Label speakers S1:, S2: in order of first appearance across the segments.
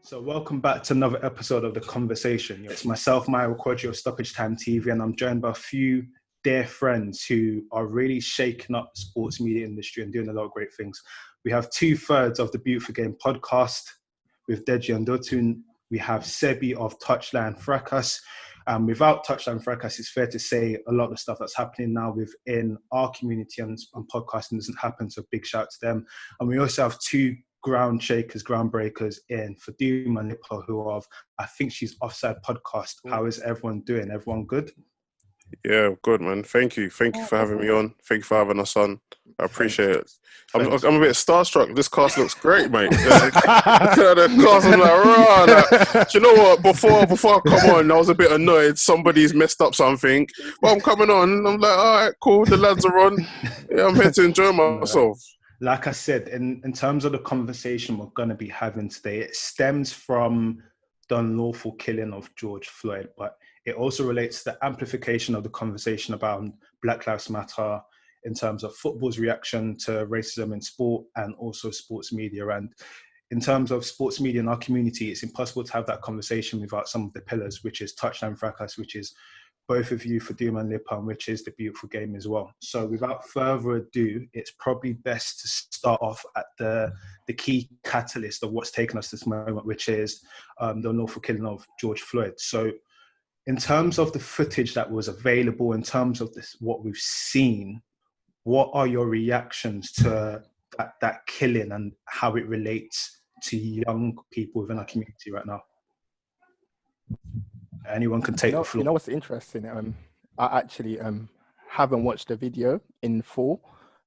S1: So welcome back to another episode of The Conversation. It's myself, Mayowa Quadri of Stoppage Time TV, and I'm joined by a few dear friends who are really shaking up the sports media industry and doing a lot of great things. We have 2/3 of the Beautiful Game podcast with Dej and Dot. We have Shebby of TouchlineFracas. Without TouchlineFracas, it's fair to say a lot of the stuff that's happening now within our community and podcasting doesn't happen, so big shout to them. And we also have two groundbreakers in Fadumo and Lipa, who are, I think she's Offside podcast. How is everyone doing? Everyone good?
S2: Yeah, good, man. Thank you for having me on. Thank you for having us on. I appreciate it. I'm a bit starstruck. This cast looks great, mate. The cast, I'm like, rah, like, do you know what? Before I come on, I was a bit annoyed. Somebody's messed up something. But I'm coming on. I'm like, all right, cool. The lads are on. Yeah, I'm here to enjoy myself.
S1: Like I said, in terms of the conversation we're going to be having today, it stems from the unlawful killing of George Floyd, but it also relates to the amplification of the conversation about Black Lives Matter in terms of football's reaction to racism in sport and also sports media. And in terms of sports media in our community, it's impossible to have that conversation without some of the pillars, which is TouchlineFracas, which is both of you, Fadumo and Lipa, which is the Beautiful Game as well. So without further ado, it's probably best to start off at the key catalyst of what's taken us this moment, which is the unlawful killing of George Floyd. So in terms of the footage that was available, in terms of this, what we've seen, what are your reactions to that killing and how it relates to young people within our community right now? Anyone can take the floor.
S3: You know what's interesting? I actually haven't watched the video in full,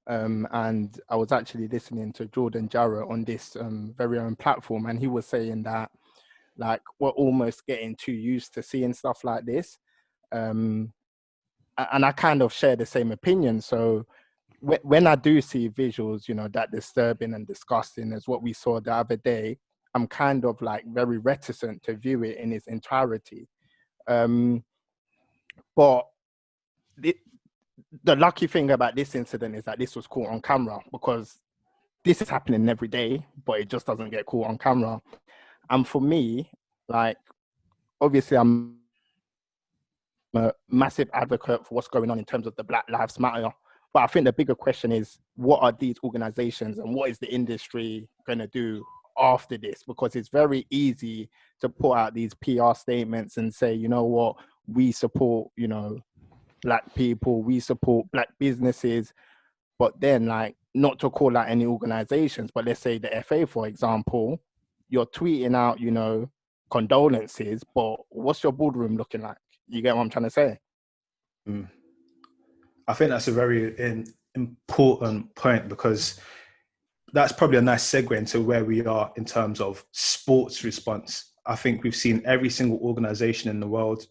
S3: and I was actually listening to Jordan Jarrett on this very own platform, and he was saying that like we're almost getting too used to seeing stuff like this, and I kind of share the same opinion. So when I do see visuals, you know, that disturbing and disgusting as what we saw the other day, I'm kind of like very reticent to view it in its entirety. But the lucky thing about this incident is that this was caught on camera, because this is happening every day, but it just doesn't get caught on camera. And for me, like, obviously I'm a massive advocate for what's going on in terms of the Black Lives Matter. But I think the bigger question is, what are these organizations and what is the industry going to do after this? Because it's very easy to put out these PR statements and say, you know what, we support, you know, Black people, we support Black businesses, but then like not to call out any organizations, but let's say the FA, for example, you're tweeting out, you know, condolences, but what's your boardroom looking like? You get what I'm trying to say?
S1: I think that's a very important point, because that's probably a nice segue into where we are in terms of sports response. I think we've seen every single organization in the world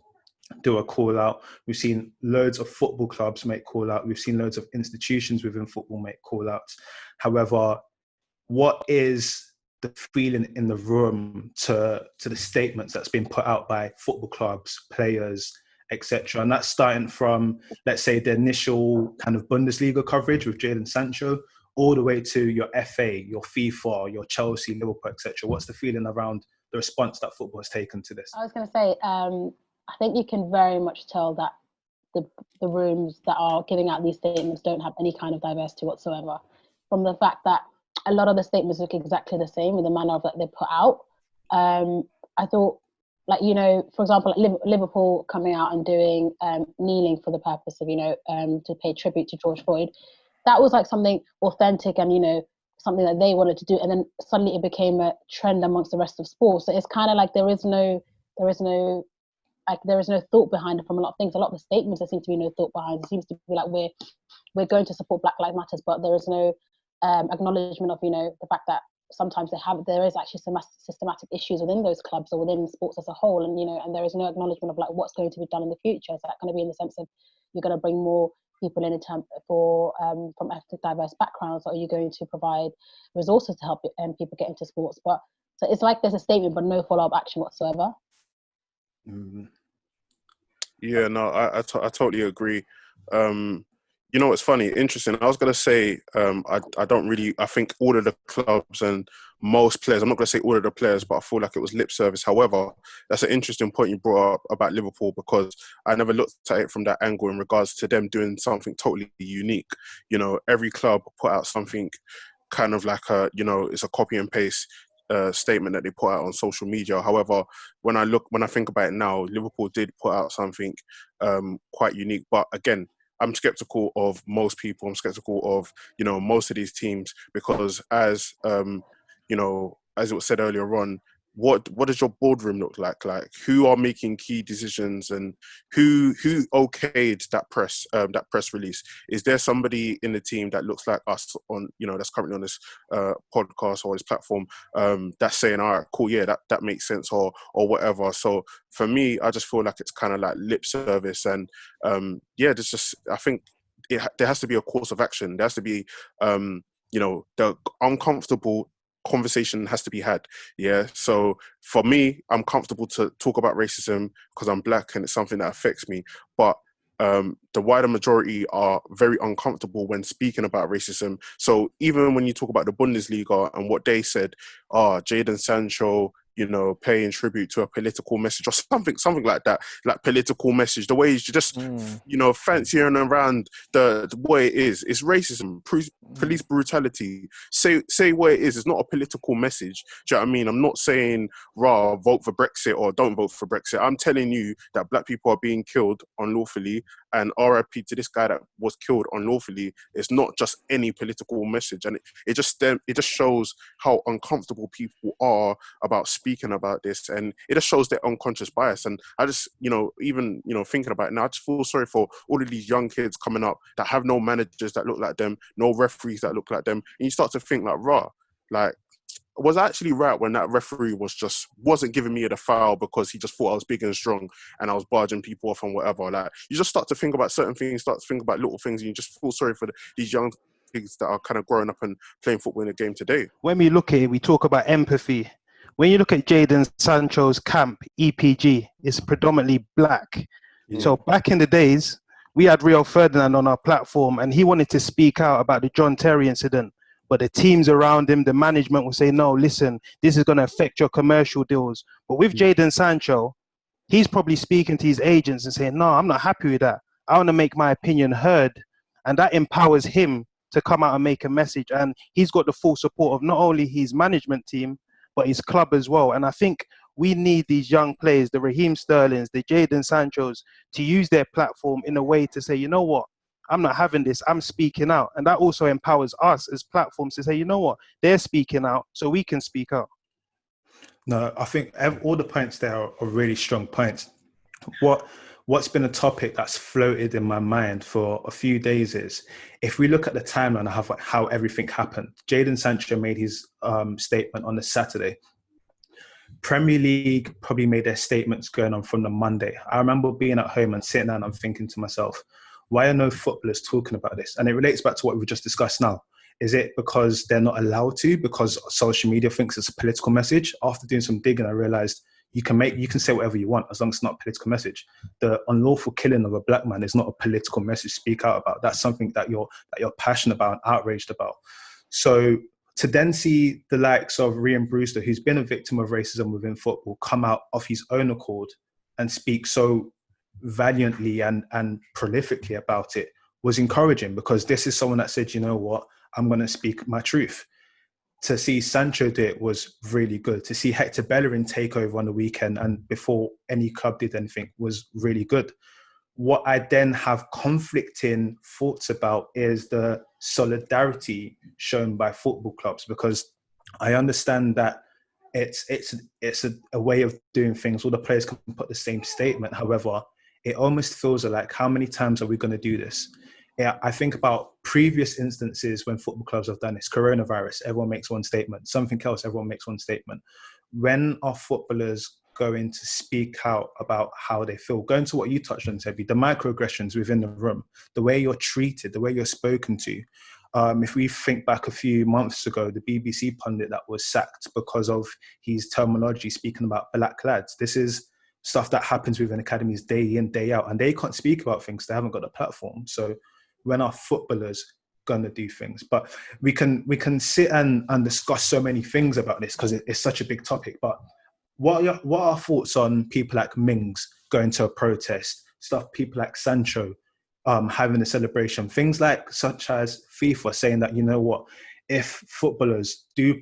S1: do a call out. We've seen loads of football clubs make call out. We've seen loads of institutions within football make call outs. However, what is the feeling in the room to the statements that's been put out by football clubs, players, etc.? And that's starting from, let's say, the initial kind of Bundesliga coverage with Jadon Sancho, all the way to your FA, your FIFA, your Chelsea, Liverpool, etc. What's the feeling around the response that football has taken to this?
S4: I was going to say, I think you can very much tell that the rooms that are giving out these statements don't have any kind of diversity whatsoever, from the fact that a lot of the statements look exactly the same in the manner of that they put out. I thought, like, you know, for example, like Liverpool coming out and doing kneeling for the purpose of, you know, to pay tribute to George Floyd. That was like something authentic and, you know, something that they wanted to do. And then suddenly it became a trend amongst the rest of sports. So it's kind of like there is no thought behind it from a lot of things. A lot of the statements, there seems to be no thought behind. It seems to be like we're going to support Black Lives Matter, but there is no acknowledgement of, you know, the fact that sometimes there is actually some systematic issues within those clubs or within sports as a whole, and, you know, and there is no acknowledgement of like what's going to be done in the future. Is that going to be in the sense of you're going to bring more people in terms for from ethnic diverse backgrounds, or are you going to provide resources to help people get into sports? But so it's like there's a statement but no follow-up action whatsoever.
S2: Yeah, no, I totally agree. You know what's funny? Interesting. I was gonna say, I don't really. I think all of the clubs and most players. I'm not gonna say all of the players, but I feel like it was lip service. However, that's an interesting point you brought up about Liverpool, because I never looked at it from that angle in regards to them doing something totally unique. You know, every club put out something kind of like it's a copy and paste statement that they put out on social media. However, when I think about it now, Liverpool did put out something quite unique. But again, I'm skeptical of most people. I'm skeptical of, most of these teams, because as as it was said earlier on, what does your boardroom look like? Like, who are making key decisions, and who okayed that press release? Is there somebody in the team that looks like us on, that's currently on this podcast or this platform, that's saying, all right, cool, yeah, that makes sense, or whatever. So for me, I just feel like it's kind of like lip service, and there's just, I think there has to be a course of action. There has to be, the uncomfortable conversation has to be had. Yeah. So for me, I'm comfortable to talk about racism because I'm black and it's something that affects me. But the wider majority are very uncomfortable when speaking about racism. So even when you talk about the Bundesliga and what they said, Jadon Sancho, paying tribute to a political message or something like that, like political message, the way you just, fancying around the way it is, it's racism, police brutality. Say what it is. It's not a political message. Do you know what I mean? I'm not saying, vote for Brexit or don't vote for Brexit. I'm telling you that black people are being killed unlawfully, and RIP to this guy that was killed unlawfully. It's not just any political message, and it just shows how uncomfortable people are about speaking about this, and it just shows their unconscious bias. And I just, even thinking about it now, I just feel sorry for all of these young kids coming up that have no managers that look like them, no referees that look like them, and you start to think like, was I actually right when that referee wasn't giving me the foul because he just thought I was big and strong and I was barging people off and whatever? Like, you just start to think about certain things, start to think about little things, and you just feel sorry for these young kids that are kind of growing up and playing football in the game today.
S5: When we look at it, we talk about empathy. When you look at Jadon Sancho's camp, EPG, it's predominantly black. Yeah. So back in the days, we had Rio Ferdinand on our platform, and he wanted to speak out about the John Terry incident. But the teams around him, the management will say, no, listen, this is going to affect your commercial deals. But with Jadon Sancho, he's probably speaking to his agents and saying, no, I'm not happy with that. I want to make my opinion heard. And that empowers him to come out and make a message. And he's got the full support of not only his management team, but his club as well. And I think we need these young players, the Raheem Sterlings, the Jadon Sanchos, to use their platform in a way to say, you know what? I'm not having this, I'm speaking out. And that also empowers us as platforms to say, you know what, they're speaking out, so we can speak out.
S1: No, I think all the points there are really strong points. What's been a topic that's floated in my mind for a few days is, if we look at the timeline of how everything happened, Jadon Sancho made his statement on the Saturday. Premier League probably made their statements going on from the Monday. I remember being at home and sitting down and thinking to myself, why are no footballers talking about this? And it relates back to what we just discussed now. Is it because they're not allowed to, because social media thinks it's a political message? After doing some digging, I realized you can say whatever you want as long as it's not a political message. The unlawful killing of a black man is not a political message to speak out about. That's something that you're passionate about and outraged about. So to then see the likes of Rhian Brewster, who's been a victim of racism within football, come out of his own accord and speak so valiantly and prolifically about it was encouraging, because this is someone that said, you know what, I'm going to speak my truth. To see Sancho do it was really good. To see Hector Bellerin take over on the weekend and before any club did anything was really good. What I then have conflicting thoughts about is the solidarity shown by football clubs, because I understand that it's a way of doing things. All the players can put the same statement. However, it almost feels like, how many times are we going to do this? Yeah, I think about previous instances when football clubs have done this. Coronavirus, everyone makes one statement. Something else, everyone makes one statement. When are footballers going to speak out about how they feel? Going to what you touched on, Sebi, the microaggressions within the room, the way you're treated, the way you're spoken to. If we think back a few months ago, the BBC pundit that was sacked because of his terminology speaking about black lads. This is stuff that happens within academies day in, day out, and they can't speak about things. They haven't got a platform. So when are footballers gonna do things? But we can sit and discuss so many things about this because it's such a big topic. But what are our thoughts on people like Mings going to a protest, stuff people like Sancho having a celebration, things like such as FIFA saying that, you know what, if footballers do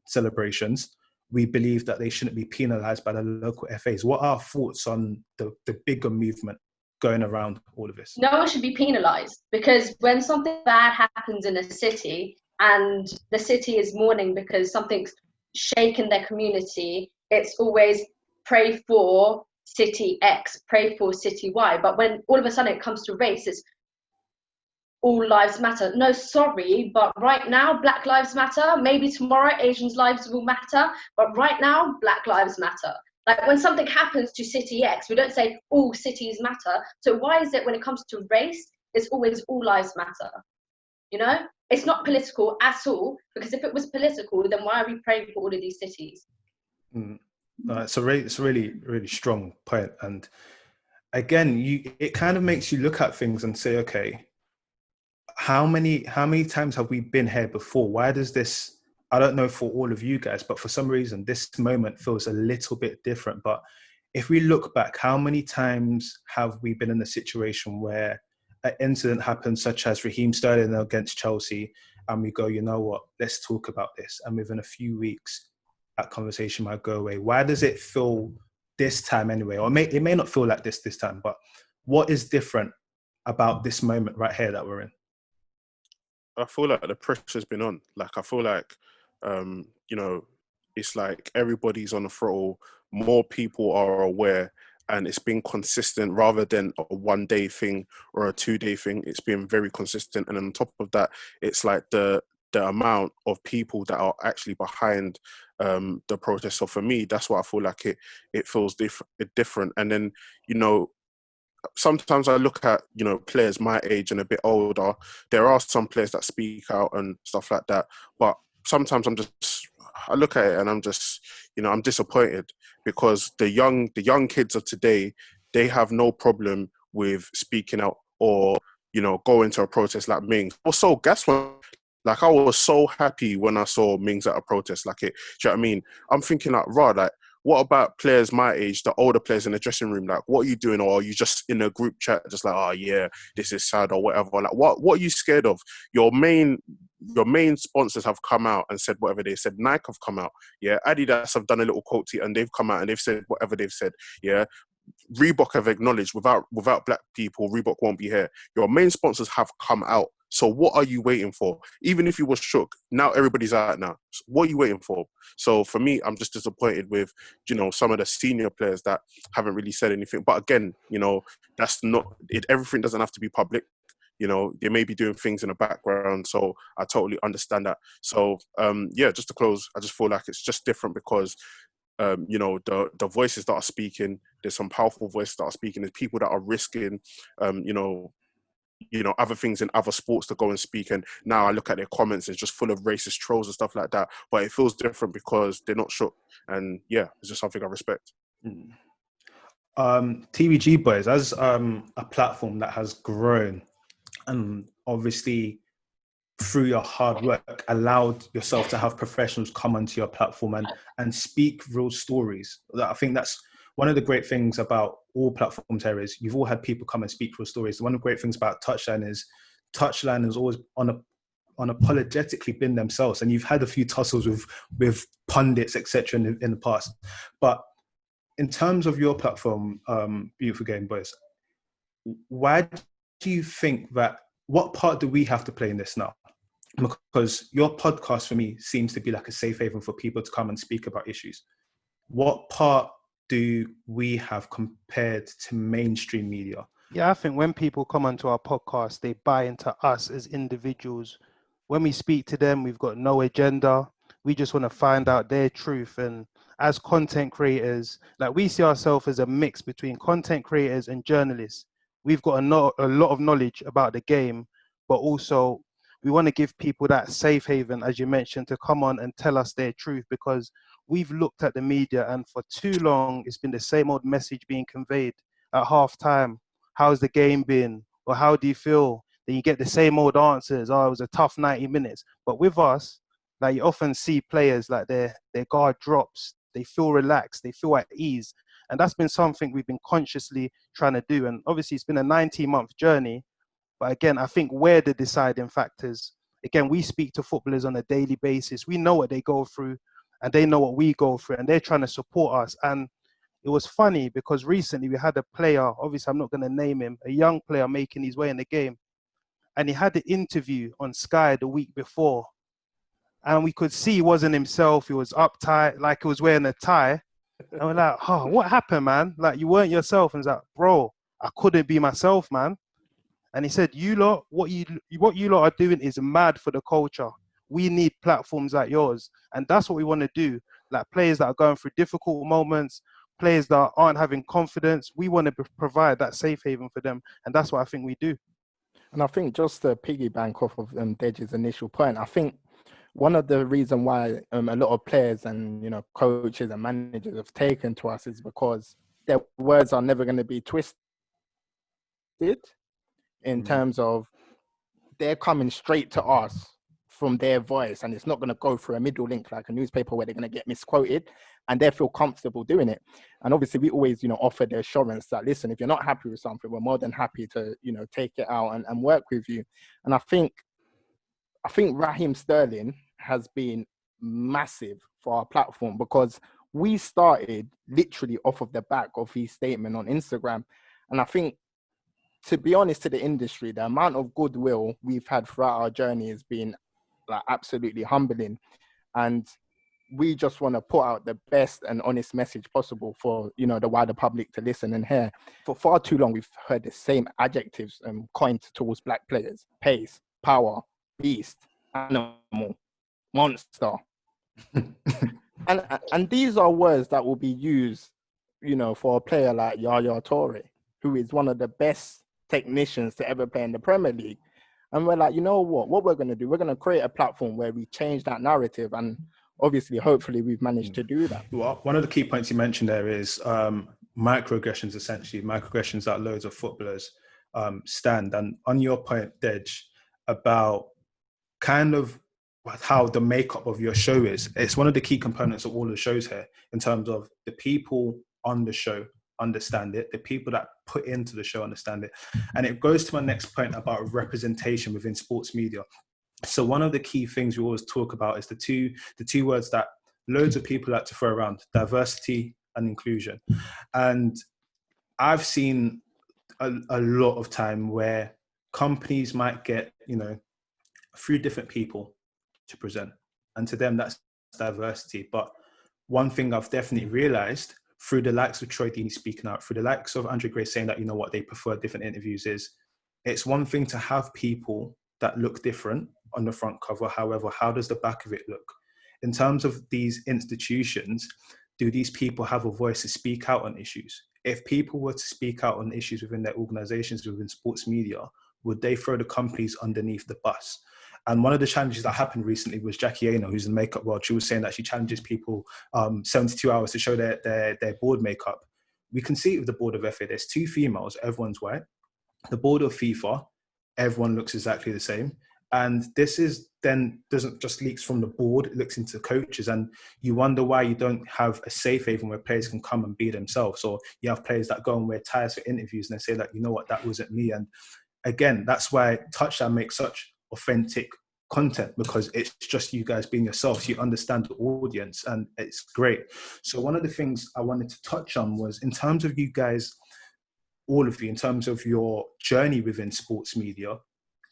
S1: celebrations, we believe that they shouldn't be penalised by the local FAs. What are our thoughts on the bigger movement going around all of this?
S6: No one should be penalised, because when something bad happens in a city and the city is mourning because something's shaken their community, it's always pray for city X, pray for city Y. But when all of a sudden it comes to race, it's all lives matter. No, sorry, but right now Black lives matter. Maybe tomorrow Asians' lives will matter, but right now Black lives matter. Like when something happens to city X, we don't say all cities matter. So why is it when it comes to race, it's always all lives matter? You know, it's not political at all, because if it was political, then why are we praying for all of these cities?
S1: It's a really, really strong point. And again, it kind of makes you look at things and say, okay, how many times have we been here before? Why does this, I don't know for all of you guys, but for some reason, this moment feels a little bit different. But if we look back, how many times have we been in a situation where an incident happens, such as Raheem Sterling against Chelsea, and we go, you know what, let's talk about this. And within a few weeks, that conversation might go away. Why does it feel this time anyway? Or it may not feel like this time, but what is different about this moment right here that we're in?
S2: I feel like the pressure's been on. Like, I feel like, you know, it's like everybody's on the throttle. More people are aware, and it's been consistent rather than a 1 day thing or a 2 day thing. It's been very consistent. And on top of that, it's like the amount of people that are actually behind the protest. So for me, that's what I feel like it feels different. And then, you know, sometimes I look at, you know, players my age and a bit older. There are some players that speak out and stuff like that. But sometimes I look at it and I'm just, you know, I'm disappointed, because the young kids of today, they have no problem with speaking out or, you know, going to a protest like Mings. Also, guess what? Like, I was so happy when I saw Mings at a protest. Like, do you know what I mean? I'm thinking like, right, like, what about players my age, the older players in the dressing room? Like, what are you doing? Or are you just in a group chat, just like, oh yeah, this is sad or whatever? Like, what are you scared of? Your main sponsors have come out and said whatever they said. Nike have come out, yeah. Adidas have done a little quote and they've come out and they've said whatever they've said, yeah. Reebok have acknowledged without black people, Reebok won't be here. Your main sponsors have come out. So what are you waiting for? Even if you were shook, now everybody's out now. So what are you waiting for? So for me, I'm just disappointed with, you know, some of the senior players that haven't really said anything. But again, you know, that's not it. Everything doesn't have to be public. You know, they may be doing things in the background. So I totally understand that. So yeah, just to close, I just feel like it's just different because you know, the voices that are speaking, there's some powerful voices that are speaking. There's people that are risking, you know, other things in other sports to go and speak. And now I look at their comments, it's just full of racist trolls and stuff like that. But it feels different because they're not shook. And yeah, it's just something I respect.
S1: TVG Boys, as a platform that has grown and obviously through your hard work allowed yourself to have professionals come onto your platform and speak real stories. I think that's one of the great things about all platforms here is you've all had people come and speak real stories. One of the great things about Touchline has always unapologetically been themselves, and you've had a few tussles with pundits, etc. in the past. But in terms of your platform, Beautiful Game Boys, why do you think that, what part do we have to play in this now? Because your podcast for me seems to be like a safe haven for people to come and speak about issues. What part do we have compared to mainstream media?
S5: Yeah, I think when people come onto our podcast, they buy into us as individuals. When we speak to them, we've got no agenda. We just want to find out their truth. And as content creators, like, we see ourselves as a mix between content creators and journalists. We've got a lot of knowledge about the game, but also we want to give people that safe haven, as you mentioned, to come on and tell us their truth, because we've looked at the media and for too long, it's been the same old message being conveyed at halftime. How's the game been? Or how do you feel? then you get the same old answers. Oh, it was a tough 90 minutes. But with us, like you often see players like their guard drops, they feel relaxed, they feel at ease. And that's been something we've been consciously trying to do. And obviously it's been a 19-month journey. But again, I think we're the deciding factors. Again, we speak to footballers on a daily basis. We know what they go through and they know what we go through, and they're trying to support us. And it was funny because recently we had a player, obviously I'm not going to name him, a young player making his way in the game. And he had the interview on Sky the week before. And we could see he wasn't himself. He was uptight, like he was wearing a tie. And we're like, oh, what happened, man? Like, you weren't yourself. And he's like, bro, I couldn't be myself, man. And he said, you lot, what you lot are doing is mad for the culture. We need platforms like yours. And that's what we want to do. Like players that are going through difficult moments, players that aren't having confidence, we want to provide that safe haven for them. And that's what I think we do.
S3: And I think just to piggyback off of Dej's initial point, I think one of the reasons why a lot of players and, you know, coaches and managers have taken to us is because their words are never going to be twisted in terms of they're coming straight to us from their voice, and it's not going to go through a middle link like a newspaper where they're going to get misquoted, and they feel comfortable doing it. And obviously we always, you know, offer the assurance that, listen, if you're not happy with something, we're more than happy to, you know, take it out and work with you. And I think Raheem Sterling has been massive for our platform because we started literally off of the back of his statement on Instagram. And I think, to be honest, to the industry, the amount of goodwill we've had throughout our journey has been like absolutely humbling. And we just want to put out the best and honest message possible for, you know, the wider public to listen and hear. For far too long, we've heard the same adjectives coined towards black players: pace, power, beast, animal, monster. and these are words that will be used, you know, for a player like Yaya Toure, who is one of the best technicians to ever play in the Premier League. And we're like, you know what we're going to do? We're going to create a platform where we change that narrative. And obviously, hopefully we've managed to do that.
S1: Well, one of the key points you mentioned there is microaggressions, essentially microaggressions that loads of footballers stand. And on your point, Dej, about kind of how the makeup of your show is, it's one of the key components of all the shows here in terms of the people on the show understand it, the people that put into the show understand it. And it goes to my next point about representation within sports media. So one of the key things we always talk about is the two words that loads of people like to throw around: diversity and inclusion. And I've seen a lot of time where companies might get, you know, 3 different people to present, and to them that's diversity. But one thing I've definitely realized through the likes of Troy Deeney speaking out, through the likes of Andre Gray saying that, you know what, they prefer different interviews, is it's one thing to have people that look different on the front cover. However, how does the back of it look? In terms of these institutions, do these people have a voice to speak out on issues? If people were to speak out on issues within their organizations, within sports media, would they throw the companies underneath the bus? And one of the challenges that happened recently was Jackie Aino, who's in the makeup world. She was saying that she challenges people 72 hours to show their board makeup. We can see it with the board of FA. There's 2 females, everyone's white. The board of FIFA, everyone looks exactly the same. And this is then doesn't just leaks from the board, it looks into coaches. And you wonder why you don't have a safe haven where players can come and be themselves. Or you have players that go and wear ties for interviews and they say that, you know what, that wasn't me. And again, that's why Touchline makes such authentic content, because it's just you guys being yourselves. You understand the audience and it's great. So one of the things I wanted to touch on was, in terms of you guys, all of you, in terms of your journey within sports media,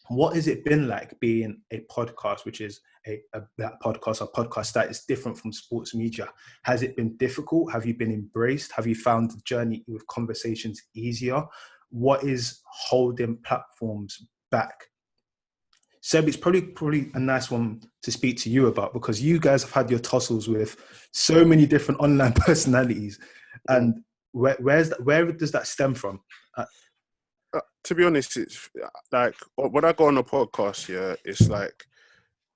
S1: what has it been like being a podcast, which is a podcast that is different from sports media? Has it been difficult? Have you been embraced? Have you found the journey with Conversations easier? What is holding platforms back? Seb, it's probably a nice one to speak to you about, because you guys have had your tussles with so many different online personalities. And where does that stem from?
S2: To be honest, it's like when I go on a podcast, yeah, it's like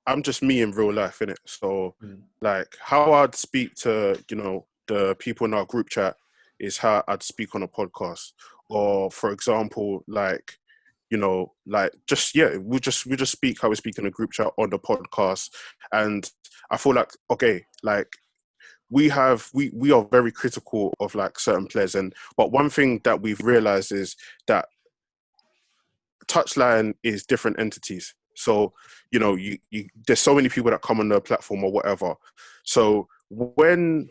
S2: I'm just me in real life, innit? So like how I'd speak to, you know, the people in our group chat is how I'd speak on a podcast. Or for example, like you know, like just we just speak how we speak in a group chat on the podcast. And I feel like, okay, like we are very critical of like certain players, but one thing that we've realized is that Touchline is different entities. So, you know, you there's so many people that come on the platform or whatever. So when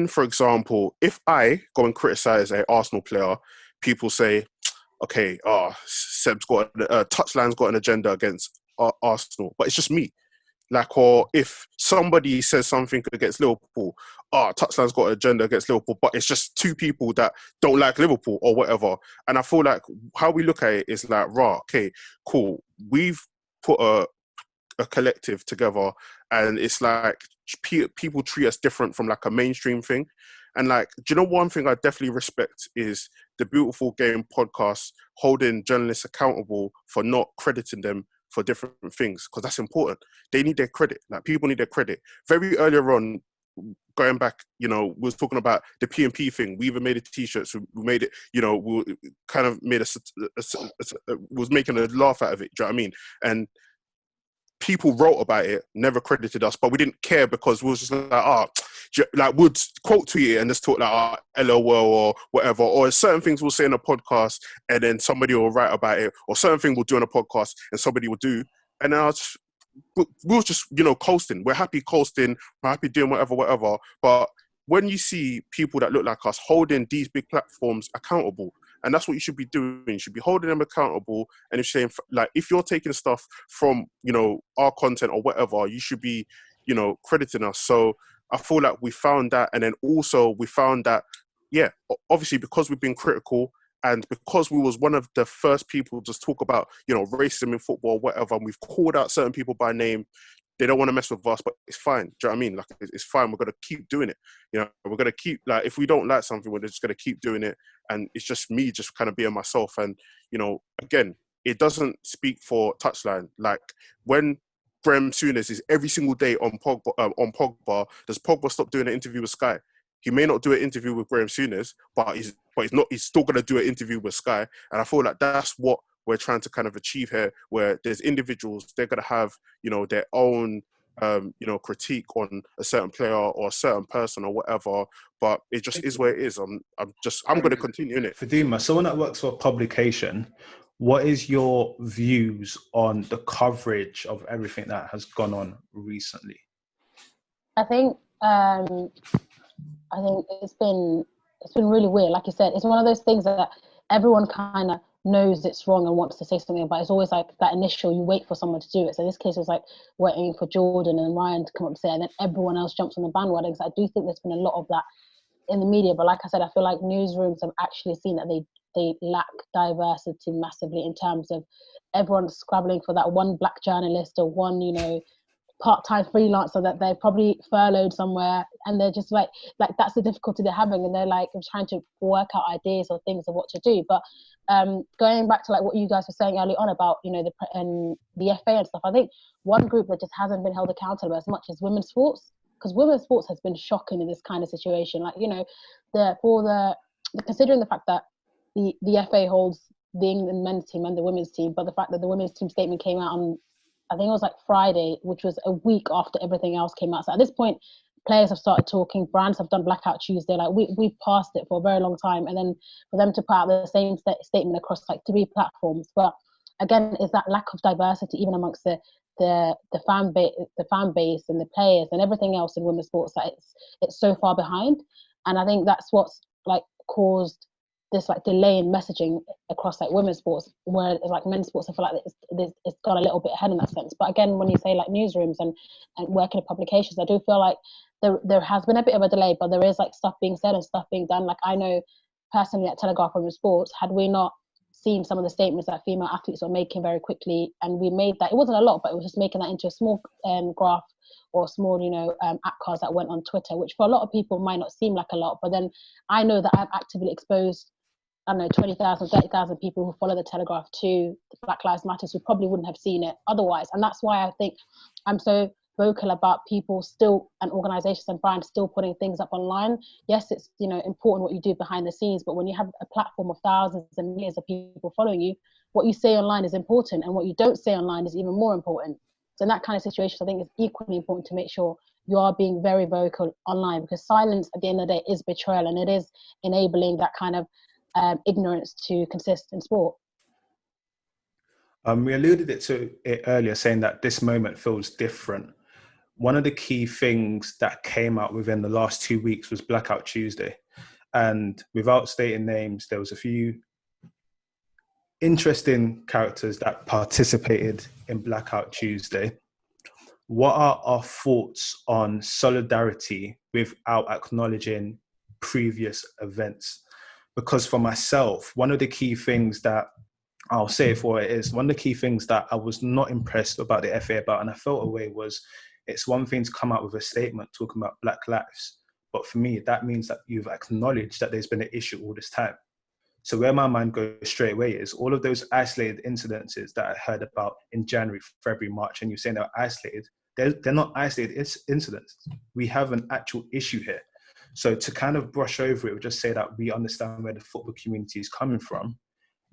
S2: for example, if I go and criticize a Arsenal player, people say, okay, Seb's got Touchline's got an agenda against Arsenal, but it's just me. Like, or if somebody says something against Liverpool, Touchline's got an agenda against Liverpool, but it's just two people that don't like Liverpool or whatever. And I feel like how we look at it is like, okay, cool. We've put a collective together, and it's like people treat us different from like a mainstream thing. And like, do you know one thing I definitely respect is the Beautiful Game podcast holding journalists accountable for not crediting them for different things, because that's important. They need their credit. Like, people need their credit. Very earlier on, going back, you know, we was talking about the P&P thing. We even made a t-shirt, so we made it, you know, we kind of made was making a laugh out of it. Do you know what I mean? And people wrote about it, never credited us, but we didn't care because we was just like, would quote tweet it and just talk like, LOL or whatever, or certain things we'll say in a podcast and then somebody will write about it, or certain thing we'll do in a podcast and somebody will do, and then we was just, you know, coasting. We're happy coasting, we're happy doing whatever. But when you see people that look like us holding these big platforms accountable, and that's what you should be doing. You should be holding them accountable. And if you're saying, like, if you're taking stuff from, you know, our content or whatever, you should be, you know, crediting us. So I feel like we found that. And then also we found that, yeah, obviously because we've been critical and because we was one of the first people to talk about, you know, racism in football or whatever, and we've called out certain people by name, they don't want to mess with us, but it's fine. Do you know what I mean? Like, it's fine. We're going to keep doing it. You know, we're going to keep, like, if we don't like something, we're just going to keep doing it. And it's just me just kind of being myself. And, you know, again, it doesn't speak for Touchline. Like, when Graham Souness is every single day on Pogba, does Pogba stop doing an interview with Sky? He may not do an interview with Graham Souness, but he's still going to do an interview with Sky. And I feel like that's what we're trying to kind of achieve here, where there's individuals, they're going to have, you know, their own, you know, critique on a certain player or a certain person or whatever, but it just is where it is. I'm going to continue in it.
S1: Fadumo, someone that works for a publication, what is your views on the coverage of everything that has gone on recently?
S4: I think it's been really weird. Like you said, it's one of those things that everyone kind of knows it's wrong and wants to say something, but it's always like that initial, you wait for someone to do it. So in this case, it was like waiting for Jordan and Ryan to come up and say it, and then everyone else jumps on the bandwagon. So I do think there's been a lot of that in the media. But like I said, I feel like newsrooms have actually seen that they lack diversity massively in terms of everyone scrabbling for that one black journalist or one, you know, part-time freelancer that they're probably furloughed somewhere, and they're just like that's the difficulty they're having, and they're like trying to work out ideas or things of what to do. But going back to like what you guys were saying early on about, you know, the FA and stuff, I think one group that just hasn't been held accountable as much as women's sports, because women's sports has been shocking in this kind of situation. Like, you know, considering the fact that the FA holds the England men's team and the women's team, but the fact that the women's team statement came out on, I think it was like Friday, which was a week after everything else came out. So at this point, players have started talking, brands have done Blackout Tuesday. Like, we've passed it for a very long time. And then for them to put out the same statement across like 3 platforms. But again, is that lack of diversity even amongst the fan base and the players and everything else in women's sports, that it's so far behind. And I think that's what's like caused this like delay in messaging across like women's sports, where like men's sports, I feel like it's got a little bit ahead in that sense. But again, when you say like newsrooms and working in publications, I do feel like there has been a bit of a delay, but there is like stuff being said and stuff being done. Like, I know personally at Telegraph Women's Sports, had we not seen some of the statements that female athletes were making very quickly, and we made that, it wasn't a lot, but it was just making that into a small graph or small, you know, app cards that went on Twitter, which for a lot of people might not seem like a lot, but then I know that I've actively exposed, I don't know, 20,000, 30,000 people who follow the Telegraph to Black Lives Matter who probably wouldn't have seen it otherwise. And that's why I think I'm so vocal about people still, and organizations and brands still putting things up online. Yes, it's, you know, important what you do behind the scenes, but when you have a platform of thousands and millions of people following you, what you say online is important, and what you don't say online is even more important. So in that kind of situation, I think it's equally important to make sure you are being very vocal online, because silence at the end of the day is betrayal, and it is enabling that kind of ignorance to consist in sport.
S1: We alluded to it earlier, saying that this moment feels different. One of the key things that came out within the last 2 weeks was Blackout Tuesday. And without stating names, there was a few interesting characters that participated in Blackout Tuesday. What are our thoughts on solidarity without acknowledging previous events? Because for myself, one of the key things that I'll say it for what it is, one of the key things that I was not impressed about the FA about, and I felt away, was it's one thing to come out with a statement talking about Black lives. But for me, that means that you've acknowledged that there's been an issue all this time. So where my mind goes straight away is all of those isolated incidences that I heard about in January, February, March, and you're saying they're isolated. They're not isolated incidents. We have an actual issue here. So to kind of brush over it, or just say that we understand where the football community is coming from,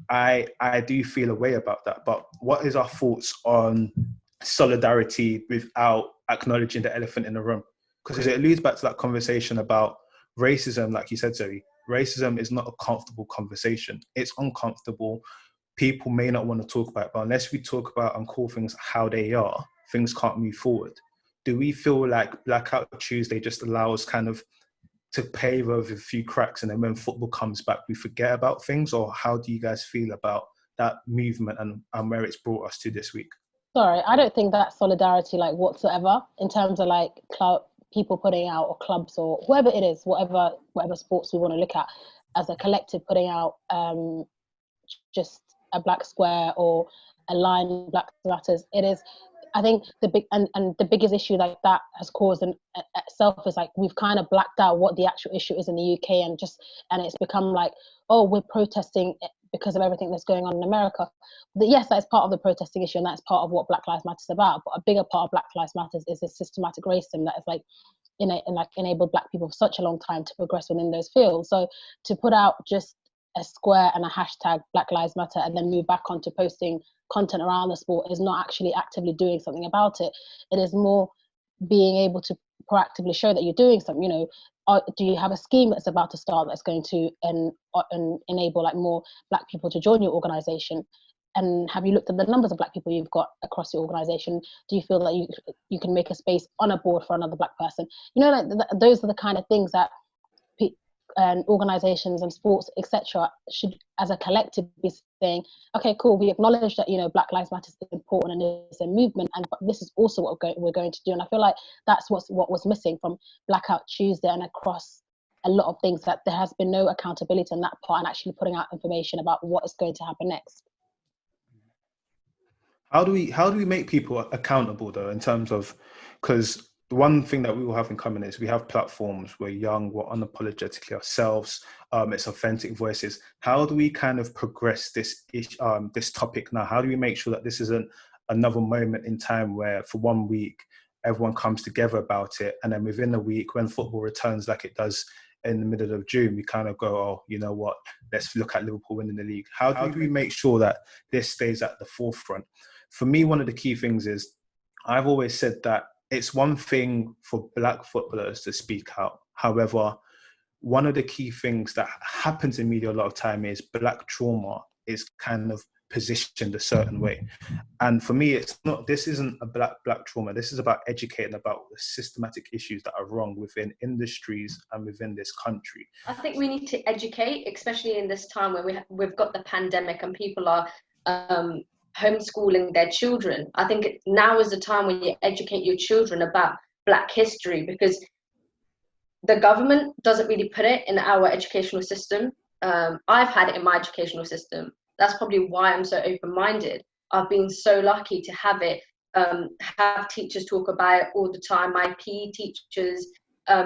S1: I do feel a way about that. But what is our thoughts on solidarity without acknowledging the elephant in the room? Because it alludes back to that conversation about racism, like you said, Zoe. Racism is not a comfortable conversation. It's uncomfortable. People may not want to talk about it, but unless we talk about and call things how they are, things can't move forward. Do we feel like Blackout Tuesday just allows kind of to pave over a few cracks, and then when football comes back, we forget about things? Or how do you guys feel about that movement and where it's brought us to this week?
S4: Sorry, I don't think that solidarity, like, whatsoever, in terms of like people putting out, or clubs, or whoever it is, whatever sports we want to look at, as a collective putting out just a black square or a line, Black Matters. It is, I think the big and the biggest issue like that has caused in itself is like we've kind of blacked out what the actual issue is in the UK, and it's become like, oh, we're protesting because of everything that's going on in America. But yes, that's part of the protesting issue, and that's part of what Black Lives Matter is about. But a bigger part of Black Lives Matter is this systematic racism that is like enabled Black people for such a long time to progress within those fields. So to put out just a square and a hashtag Black Lives Matter and then move back onto posting content around the sport is not actually actively doing something about it. It is more being able to proactively show that you're doing something. You know, do you have a scheme that's about to start that's going to enable like more Black people to join your organisation? And have you looked at the numbers of Black people you've got across your organisation? Do you feel that you can make a space on a board for another Black person? You know, like those are the kind of things that organisations and sports, etc., should, as a collective, be saying, okay, cool, we acknowledge that, you know, Black Lives Matter is important and it's a movement, and this is also what we're going to do. And I feel like that's what was missing from Blackout Tuesday and across a lot of things, that there has been no accountability on that part and actually putting out information about what is going to happen next.
S1: How do we make people accountable though, in terms of, because the one thing that we all have in common is we have platforms, we're young, we're unapologetically ourselves, it's authentic voices. How do we kind of progress this topic now? How do we make sure that this isn't another moment in time where for 1 week everyone comes together about it, and then within a week when football returns like it does in the middle of June, we kind of go, oh, you know what, let's look at Liverpool winning the league. How do we make sure that this stays at the forefront? For me, one of the key things is, I've always said that it's one thing for Black footballers to speak out. However, one of the key things that happens in media a lot of time is Black trauma is kind of positioned a certain way. And for me, this isn't a black trauma. This is about educating about the systematic issues that are wrong within industries and within this country.
S6: I think we need to educate, especially in this time where we've got the pandemic and people are homeschooling their children. I think now is the time when you educate your children about Black history, because the government doesn't really put it in our educational system. I've had it in my educational system. That's probably why I'm so open-minded. I've been so lucky to have it, have teachers talk about it all the time. My PE teachers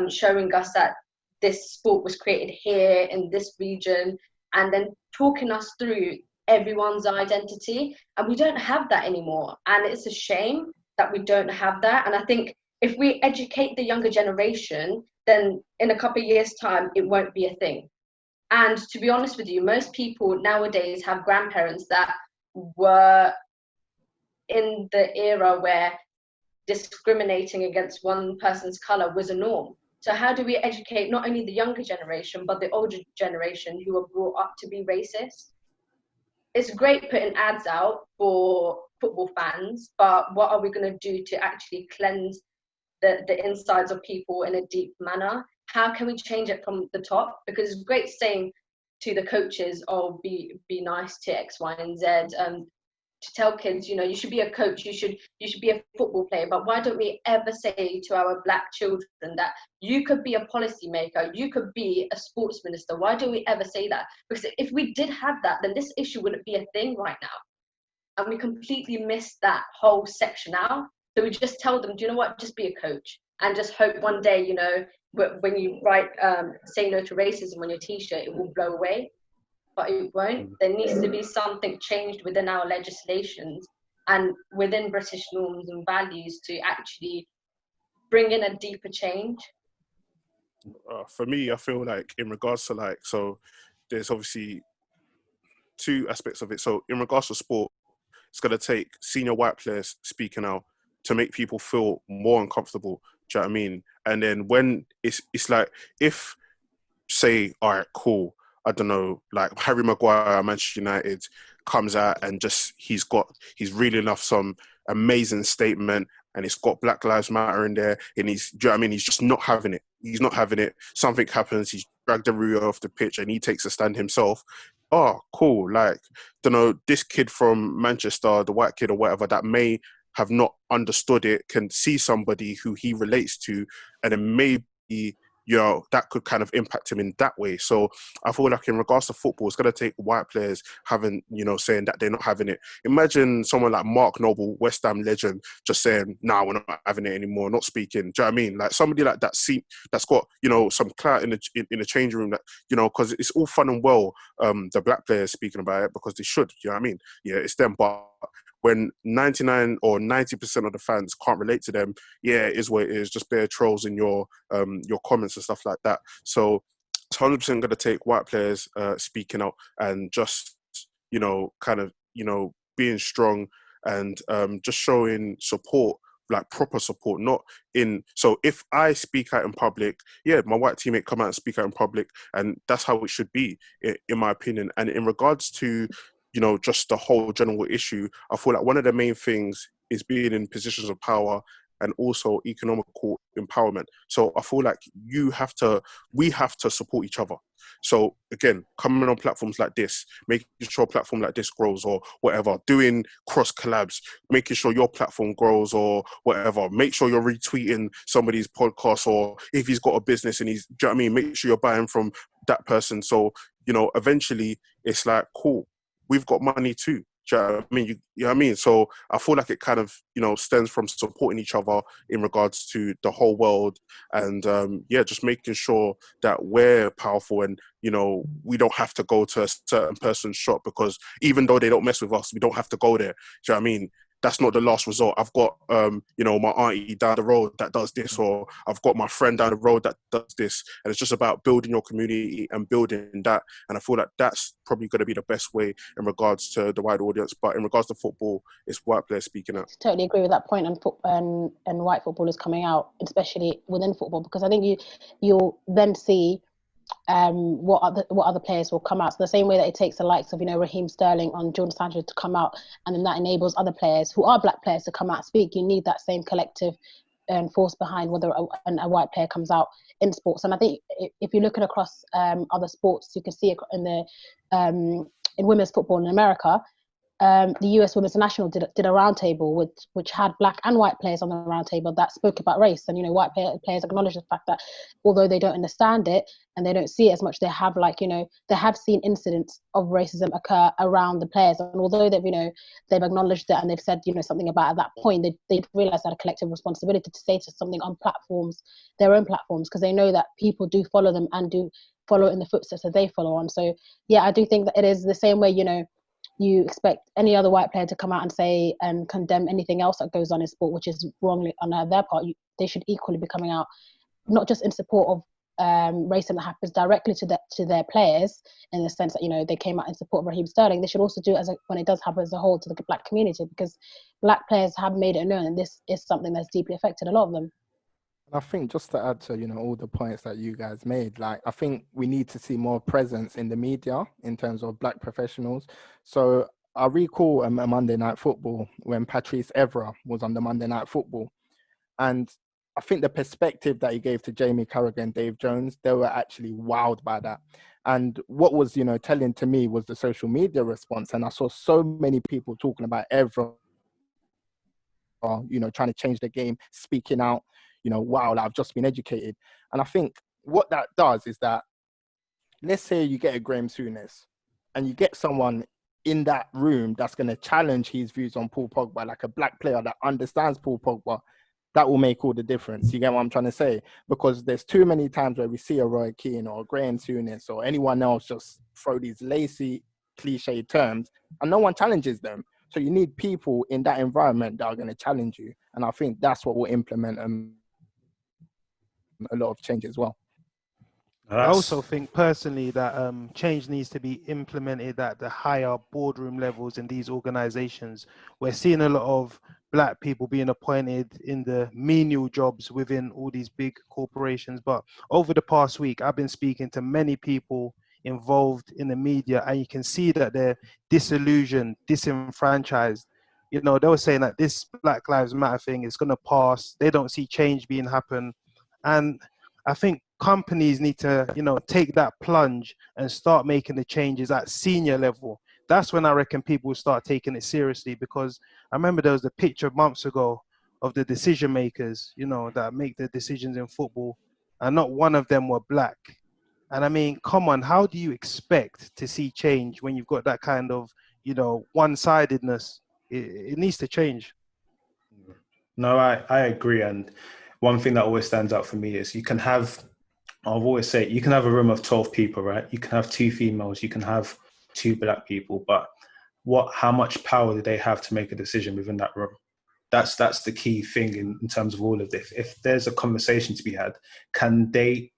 S6: showing us that this sport was created here in this region, and then talking us through everyone's identity. And we don't have that anymore. And it's a shame that we don't have that. And I think if we educate the younger generation, then in a couple of years' time, it won't be a thing. And to be honest with you, most people nowadays have grandparents that were in the era where discriminating against one person's color was a norm. So how do we educate not only the younger generation, but the older generation who are brought up to be racist? It's great putting ads out for football fans, but what are we going to do to actually cleanse the insides of people in a deep manner? How can we change it from the top? Because it's great saying to the coaches, oh, be nice to X, Y, and Z, to tell kids, you know, you should be a coach, you should be a football player. But why don't we ever say to our black children that you could be a policymaker, you could be a sports minister? Why don't we ever say that? Because if we did have that, then this issue wouldn't be a thing right now. And we completely missed that whole section out. So we just tell them, do you know what, just be a coach, and just hope one day, you know, when you write say no to racism on your t-shirt, it will blow away. But it won't. There needs to be something changed within our legislations and within British norms and values to actually bring in a deeper change.
S2: For me, I feel like in regards to like, so there's obviously two aspects of it. So in regards to sport, it's going to take senior white players speaking out to make people feel more uncomfortable. Do you know what I mean? And then when it's like, if say, all right, cool, I don't know, like Harry Maguire, Manchester United, comes out and just he's reeling off some amazing statement, and it's got Black Lives Matter in there, and he's, do you know what I mean? He's just not having it. He's not having it. Something happens. He's dragged everywhere off the pitch, and he takes a stand himself. Oh, cool. Like, don't know, this kid from Manchester, the white kid or whatever, that may have not understood it, can see somebody who he relates to, and then maybe, you know, that could kind of impact him in that way. So I feel like in regards to football, it's going to take white players having, you know, saying that they're not having it. Imagine someone like Mark Noble, West Ham legend, just saying, nah, we're not having it anymore, not speaking. Do you know what I mean? Like somebody like that, that's got, you know, some clout in the changing room, that, you know, because it's all fun and well, the black players speaking about it, because they should, you know what I mean? Yeah, it's them, but when 99 or 90% of the fans can't relate to them, yeah, it is what it is. Just bare trolls in your comments and stuff like that. So it's 100% going to take white players speaking out and just, you know, kind of, you know, being strong and just showing support, like proper support, not in. So if I speak out in public, yeah, my white teammate come out and speak out in public, and that's how it should be, in my opinion. And in regards to, you know, just the whole general issue, I feel like one of the main things is being in positions of power and also economical empowerment. So I feel like we have to support each other. So again, coming on platforms like this, making sure a platform like this grows or whatever, doing cross collabs, making sure your platform grows or whatever, make sure you're retweeting somebody's podcast, or if he's got a business and he's, do you know what I mean? Make sure you're buying from that person. So, you know, eventually it's like, cool, we've got money too. Do you know what I mean? You know what I mean? So I feel like it kind of, you know, stems from supporting each other in regards to the whole world, and yeah, just making sure that we're powerful, and, you know, we don't have to go to a certain person's shop, because even though they don't mess with us, we don't have to go there. Do you know what I mean? That's not the last resort. I've got, you know, my auntie down the road that does this, or I've got my friend down the road that does this. And it's just about building your community and building that. And I feel like that's probably going to be the best way in regards to the wide audience. But in regards to football, it's white players speaking out.
S4: Totally agree with that point on and white footballers coming out, especially within football, because I think you'll then see what other players will come out. So the same way that it takes the likes of, you know, Raheem Sterling on Jordan Sancho to come out, and then that enables other players who are black players to come out and speak. You need that same collective force behind whether a white player comes out in sports. And I think if you look at across other sports, you can see in the in women's football in America, the US Women's National did a roundtable which had black and white players on the roundtable that spoke about race. And, you know, white players acknowledged the fact that although they don't understand it and they don't see it as much, they have, like, you know, they have seen incidents of racism occur around the players. And although they've, you know, they've acknowledged it and they've said, you know, something about it at that point, they realized that a collective responsibility to say to something on platforms, their own platforms, because they know that people do follow them and do follow in the footsteps that they follow on. So yeah, I do think that it is the same way, you know, you expect any other white player to come out and say and condemn anything else that goes on in sport, which is wrongly on their part. They should equally be coming out, not just in support racism that happens directly to their players, in the sense that, you know, they came out in support of Raheem Sterling, they should also do it when it does happen as a whole to the black community, because black players have made it known, and this is something that's deeply affected a lot of them.
S3: I think just to add to, you know, all the points that you guys made, like, I think we need to see more presence in the media in terms of black professionals. So I recall a Monday Night Football when Patrice Evra was on the Monday Night Football. And I think the perspective that he gave to Jamie Carragher and Dave Jones, they were actually wowed by that. And what was, you know, telling to me was the social media response. And I saw so many people talking about Evra, you know, trying to change the game, speaking out, you know, wow, like, I've just been educated. And I think what that does is that, let's say you get a Graham Souness and you get someone in that room that's going to challenge his views on Paul Pogba, like a black player that understands Paul Pogba, that will make all the difference. You get what I'm trying to say? Because there's too many times where we see a Roy Keane or a Graham Souness or anyone else just throw these lacy, cliche terms and no one challenges them. So you need people in that environment that are going to challenge you. And I think that's what will implement a lot of change as well.
S5: I also think personally that change needs to be implemented at the higher boardroom levels in these organizations. We're seeing a lot of black people being appointed in the menial jobs within all these big corporations. But over the past week, I've been speaking to many people involved in the media, and you can see that they're disillusioned, disenfranchised. You know, they were saying that this Black Lives Matter thing is going to pass. They don't see change being happen. And I think companies need to, you know, take that plunge and start making the changes at senior level. That's when I reckon people will start taking it seriously, because I remember there was a picture months ago of the decision makers, you know, that make the decisions in football, and not one of them were black. And I mean, come on, how do you expect to see change when you've got that kind of, you know, one-sidedness? It needs to change.
S1: No, I agree. And one thing that always stands out for me is I've always said, you can have a room of 12 people, right? You can have 2 females, you can have 2 black people, but how much power do they have to make a decision within that room? That's the key thing in terms of all of this. If there's a conversation to be had, can they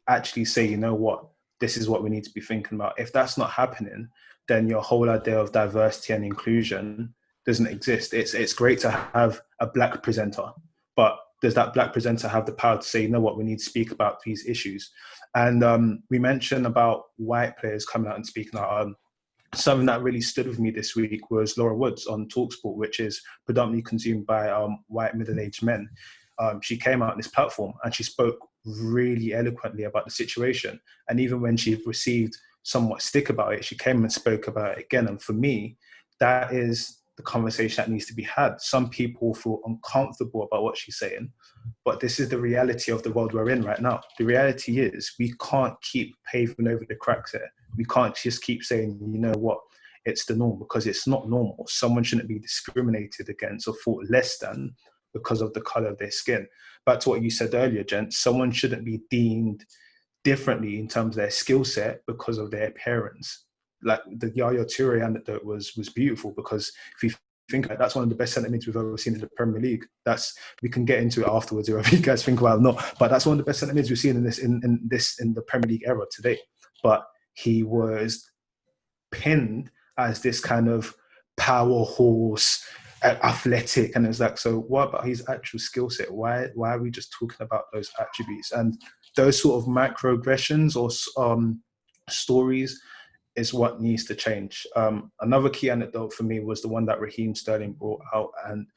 S1: actually say, you know what, this is what we need to be thinking about? If that's not happening, then your whole idea of diversity and inclusion doesn't exist. It's great to have a black presenter, but does that black presenter have the power to say, you know what, we need to speak about these issues? And we mentioned about white players coming out and speaking out. Something that really stood with me this week was Laura Woods on TalkSport, which is predominantly consumed by white middle-aged men. She came out on this platform and she spoke really eloquently about the situation. And even when she received somewhat stick about it, she came and spoke about it again. And for me, that is the conversation that needs to be had. Some people feel uncomfortable about what she's saying, but this is the reality of the world we're in right now. The reality is we can't keep paving over the cracks here. We can't just keep saying, you know what, it's the norm, because it's not normal. Someone shouldn't be discriminated against or thought less than because of the color of their skin. Back to what you said earlier, gents, someone shouldn't be deemed differently in terms of their skill set because of their appearance. Like the Yaya Toure anecdote was beautiful, because if you think about it, that's one of the best centre mids we've ever seen in the Premier League. We can get into it afterwards, or if you guys think about it or not, but that's one of the best centre mids we've seen in the Premier League era today. But he was pinned as this kind of power horse, athletic, and it's like, so what about his actual skill set? Why are we just talking about those attributes? And those sort of microaggressions or stories is what needs to change. Another key anecdote for me was the one that Raheem Sterling brought out, and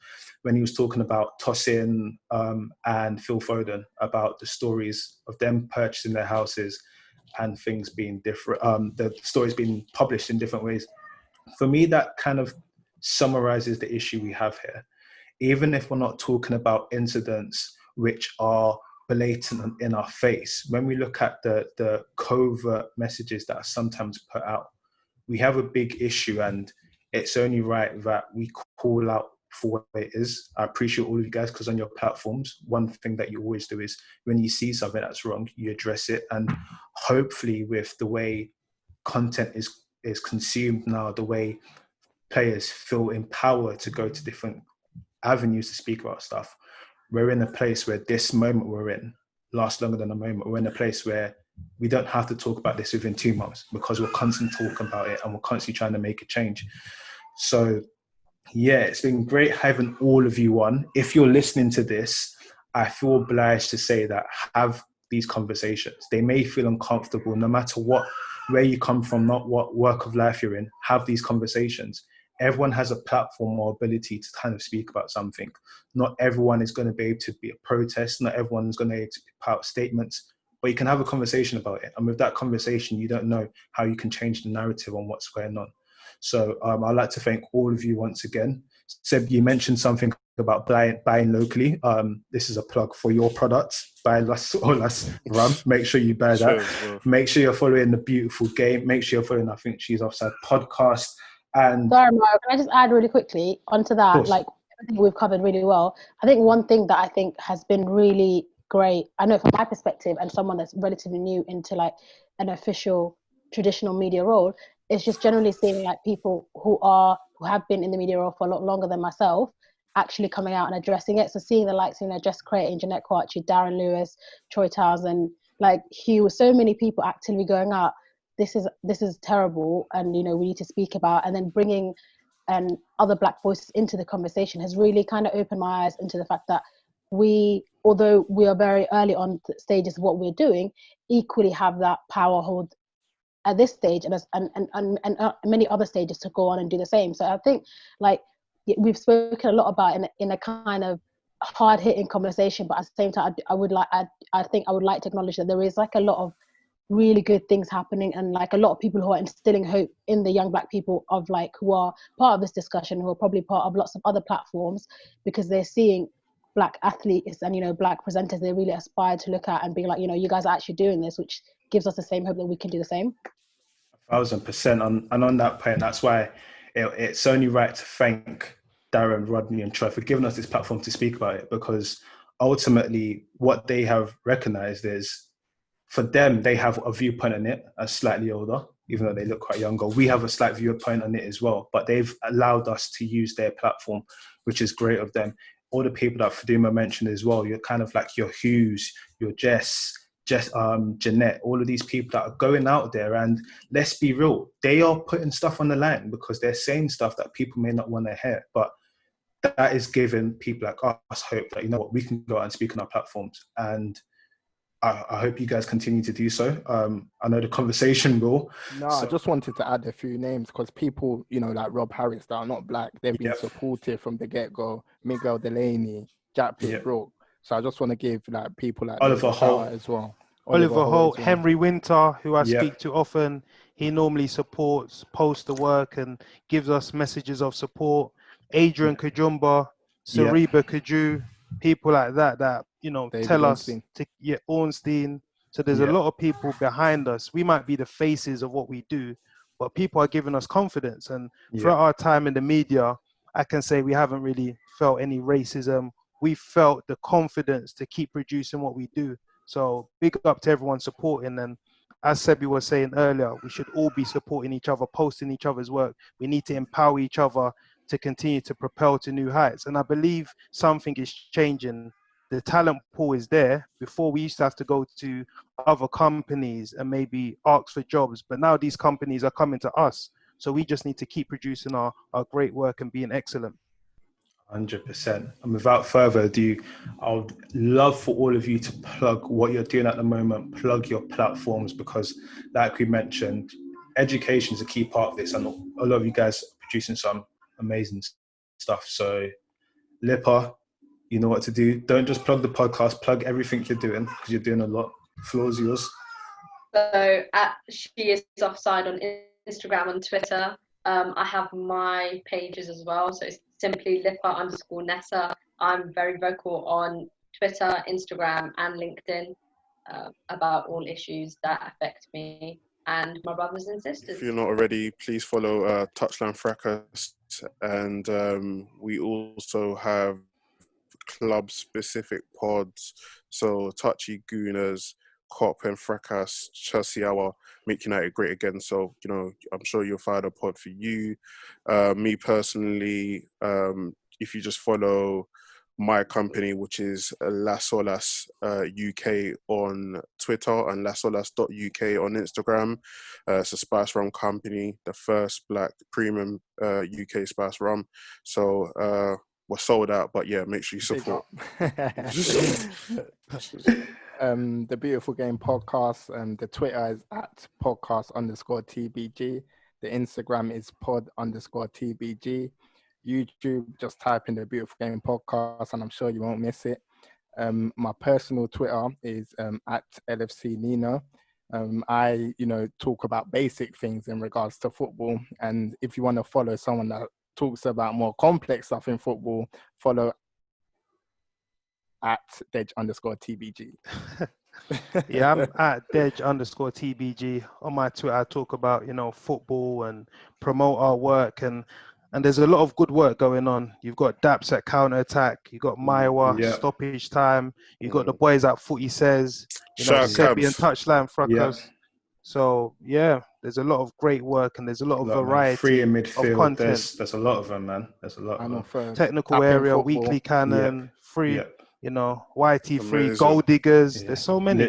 S1: when he was talking about Tosin and Phil Foden, about the stories of them purchasing their houses and things being different, the stories being published in different ways. For me, that kind of summarizes the issue we have here. Even if we're not talking about incidents which are blatant and in our face, when we look at the covert messages that are sometimes put out, we have a big issue, and it's only right that we call out for what it is. I appreciate all of you guys, because on your platforms, one thing that you always do is when you see something that's wrong, you address it. And hopefully with the way content is consumed now, the way players feel empowered to go to different avenues to speak about stuff, we're in a place where this moment we're in, last longer than a moment. We're in a place where we don't have to talk about this within 2 months because we're constantly talking about it and we're constantly trying to make a change. So yeah, it's been great having all of you on. If you're listening to this, I feel obliged to say that have these conversations. They may feel uncomfortable, no matter where you come from, not what work of life you're in. Have these conversations. Everyone has a platform or ability to kind of speak about something. Not everyone is going to be able to be a protest. Not everyone is going to be able to put out statements, but you can have a conversation about it. And with that conversation, you don't know how you can change the narrative on what's going on. So I'd like to thank all of you once again. Seb, you mentioned something about buying locally. This is a plug for your products. Buy Las Rum. Make sure you buy that.
S2: Sure.
S1: Make sure you're following the Beautiful Game. Make sure you're following, I think she's Offside podcast. And
S4: sorry, Mario, can I just add really quickly onto that? Like, everything we've covered really well. I think one thing that I think has been really great, I know from my perspective and someone that's relatively new into like an official traditional media role, is just generally seeing like people who have been in the media role for a lot longer than myself actually coming out and addressing it. So seeing the likes, Jess Creighton, Jeanette Quatchi, Darren Lewis, Troy Townsend, like Hugh, so many people actively going out, this is terrible, and we need to speak about, and then bringing other Black voices into the conversation has really kind of opened my eyes into the fact that although we are very early on stages of what we're doing, equally have that power hold at this stage and many other stages to go on and do the same. So I think like we've spoken a lot about in a kind of hard hitting conversation, but at the same time I think I would like to acknowledge that there is like a lot of really good things happening, and like a lot of people who are instilling hope in the young Black people of like who are part of this discussion, who are probably part of lots of other platforms, because they're seeing Black athletes and Black presenters they really aspire to look at and be like, you guys are actually doing this, which gives us the same hope that we can do the same.
S1: 1,000%. And on that point, that's why it's only right to thank Darren, Rodney, and Troy for giving us this platform to speak about it, because ultimately what they have recognized is, for them, they have a viewpoint on it as slightly older, even though they look quite younger. We have a slight viewpoint on it as well, but they've allowed us to use their platform, which is great of them. All the people that Fadumo mentioned as well, you're kind of like your Hughes, your Jess, Jeanette, all of these people that are going out there, and let's be real, they are putting stuff on the line because they're saying stuff that people may not want to hear, but that is giving people like us hope that, what, we can go out and speak on our platforms. And I hope you guys continue to do so. I know the conversation will.
S3: No, I just wanted to add a few names because people, like Rob Harris that are not Black, they've been supportive from the get-go. Miguel Delaney, Jack Pitt-Brooke. So I just want to give like people like
S1: Oliver Holt
S3: as well.
S5: Oliver Holt, Henry Winter, who I speak to often. He normally supports, posts the work and gives us messages of support. Adrian Kajumba, Sariba Kaju, people like that David tell Ornstein. Ornstein. So there's a lot of people behind us. We might be the faces of what we do, but people are giving us confidence. And throughout our time in the media, I can say we haven't really felt any racism. We felt the confidence to keep producing what we do. So big up to everyone supporting. And as Sebi was saying earlier, we should all be supporting each other, posting each other's work. We need to empower each other to continue to propel to new heights. And I believe something is changing. The talent pool is there. Before, we used to have to go to other companies and maybe ask for jobs, but now these companies are coming to us. So we just need to keep producing our great work and being excellent.
S1: 100%. And without further ado, I would love for all of you to plug what you're doing at the moment, plug your platforms, because like we mentioned, education is a key part of this, and a lot of you guys are producing some amazing stuff. So Lipa, you know what to do. Don't just plug the podcast, plug everything you're doing, because you're doing a lot. The floor is yours.
S6: So she is Offside on Instagram and Twitter. I have my pages as well. So it's simply Lipa_Nessa. I'm very vocal on Twitter, Instagram, and LinkedIn about all issues that affect me and my brothers and sisters.
S2: If you're not already, please follow TouchlineFracas, and we also have club-specific pods. So Touchy Gooners, Cop and Fracas, Chelsea Hour, Make United Great Again. So, I'm sure you'll find a pod for you. Me personally, if you just follow my company, which is Las Olas UK on Twitter and lasolas.uk on Instagram. It's a spice rum company, the first black premium UK spice rum. So we're sold out, but yeah, make sure you support.
S3: The Beautiful Game podcast, the Twitter is at podcast_TBG. The Instagram is pod_TBG. YouTube, just type in the Beautiful Game podcast and I'm sure you won't miss it. My personal Twitter is at LFC Nino. I, talk about basic things in regards to football. And if you want to follow someone that talks about more complex stuff in football, follow at Dej_TBG.
S5: Yeah, I'm at Dej_TBG. On my Twitter, I talk about, football and promote our work. And there's a lot of good work going on. You've got Daps at Counter Attack. You've got Mayowa, Stoppage Time. You've got the boys at Footy Says. Shebby and TouchlineFracas. Yeah. So, yeah, there's a lot of great work and there's a lot of variety
S1: free in midfield,
S5: of content.
S1: There's a lot of them, man. There's a lot of them.
S5: Technical area, football. Weekly Canon, free. YT3, Gold Diggers. There's so many.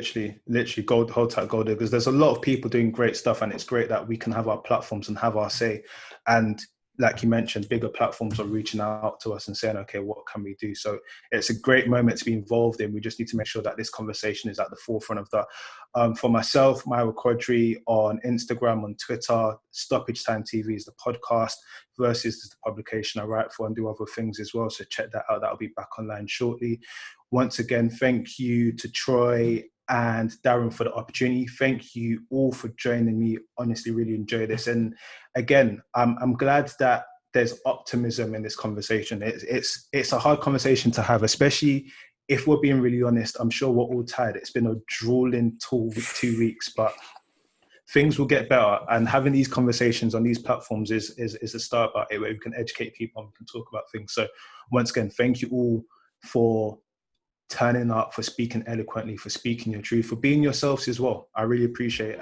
S1: Literally hold tight Gold Diggers. There's a lot of people doing great stuff, and it's great that we can have our platforms and have our say. And like you mentioned, bigger platforms are reaching out to us and saying, okay, what can we do? So it's a great moment to be involved in. We just need to make sure that this conversation is at the forefront of that. For myself, Mayowa Quadri on Instagram, on Twitter, Stoppage Time TV is the podcast, Versus is the publication I write for and do other things as well. So check that out. That'll be back online shortly. Once again, thank you to Troy and Darren for the opportunity. Thank you all for joining me. Honestly, really enjoy this. And again, I'm glad that there's optimism in this conversation. It's a hard conversation to have, especially if we're being really honest. I'm sure we're all tired. It's been a drooling 2 weeks, but things will get better. And having these conversations on these platforms is a start about it, where we can educate people and we can talk about things. So once again, thank you all for turning up, for speaking eloquently, for speaking your truth, for being yourselves as well. I really appreciate it.